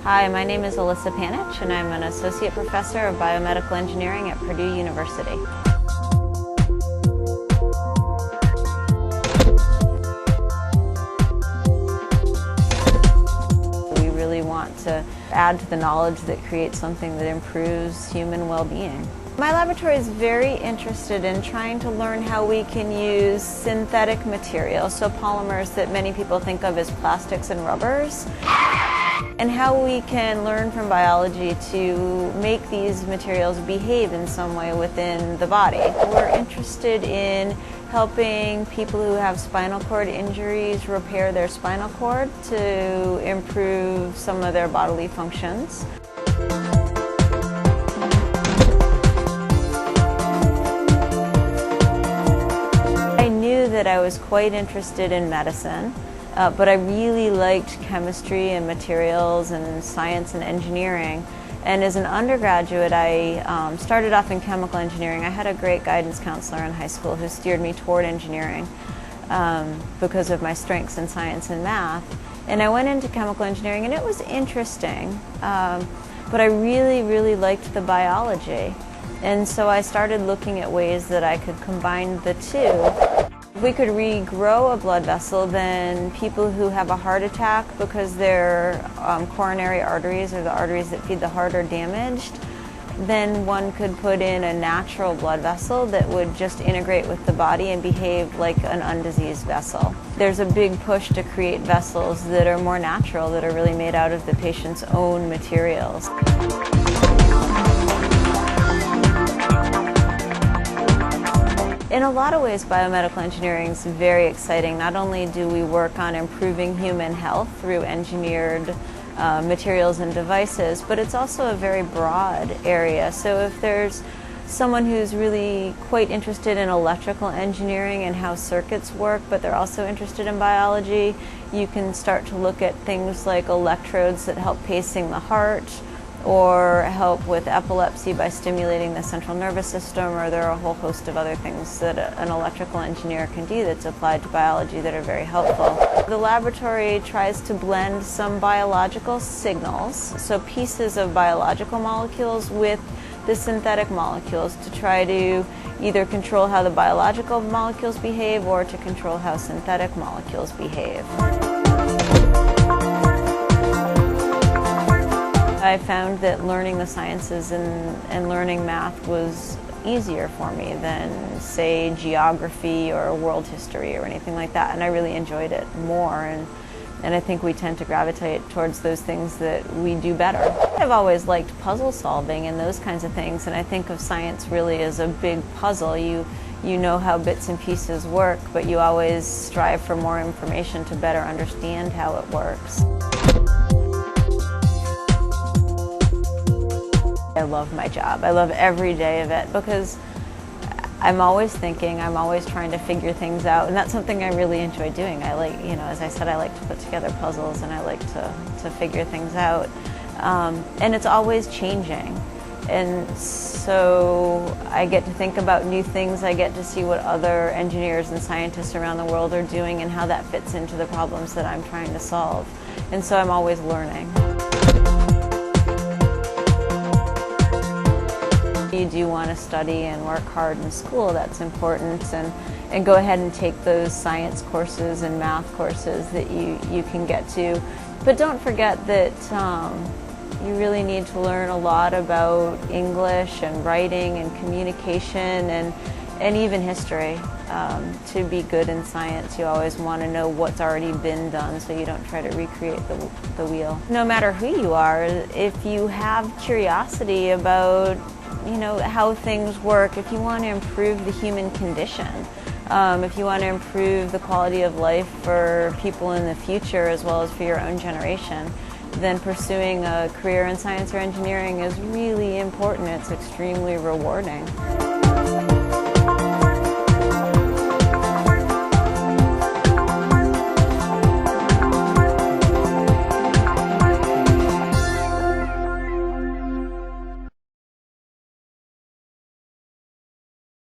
Hi, my name is Alyssa Panitch and I'm an Associate Professor of Biomedical Engineering at Purdue University. We really want to add to the knowledge that creates something that improves human well-being. My laboratory is very interested in trying to learn how we can use synthetic materials, so polymers that many people think of as plastics and rubbers, and how we can learn from biology to make these materials behave in some way within the body. We're interested in helping people who have spinal cord injuries repair their spinal cord to improve some of their bodily functions. I knew that I was quite interested in medicine. But I really liked chemistry and materials and science and engineering. And as an undergraduate, I started off in chemical engineering. I had a great guidance counselor in high school who steered me toward engineering because of my strengths in science and math. And I went into chemical engineering and it was interesting, but I really liked the biology. And so I started looking at ways that I could combine the two. If we could regrow a blood vessel, then people who have a heart attack because their coronary arteries, or the arteries that feed the heart, are damaged, then one could put in a natural blood vessel that would just integrate with the body and behave like an undiseased vessel. There's a big push to create vessels that are more natural, that are really made out of the patient's own materials. In a lot of ways, biomedical engineering is very exciting. Not only do we work on improving human health through engineered materials and devices, but it's also a very broad area. So if there's someone who's really quite interested in electrical engineering and how circuits work, but they're also interested in biology, you can start to look at things like electrodes that help pacing the heart, or help with epilepsy by stimulating the central nervous system, or there are a whole host of other things that an electrical engineer can do that's applied to biology that are very helpful. The laboratory tries to blend some biological signals, so pieces of biological molecules, with the synthetic molecules to try to either control how the biological molecules behave or to control how synthetic molecules behave. I found that learning the sciences and learning math was easier for me than, say, geography or world history or anything like that, and I really enjoyed it more, and I think we tend to gravitate towards those things that we do better. I've always liked puzzle solving and those kinds of things, and I think of science really as a big puzzle. You know how bits and pieces work, but you always strive for more information to better understand how it works. I love my job. I love every day of it because I'm always thinking, I'm always trying to figure things out, and that's something I really enjoy doing. I like, as I said, I like to put together puzzles and I like to figure things out. And it's always changing. And so I get to think about new things. I get to see what other engineers and scientists around the world are doing and how that fits into the problems that I'm trying to solve. And so I'm always learning. You do want to study and work hard in school, that's important, and go ahead and take those science courses and math courses that you can get to. But don't forget that you really need to learn a lot about English and writing and communication and even history. To be good in science, you always want to know what's already been done so you don't try to recreate the wheel. No matter who you are, if you have curiosity about how things work, if you want to improve the human condition, if you want to improve the quality of life for people in the future as well as for your own generation, then pursuing a career in science or engineering is really important. It's extremely rewarding.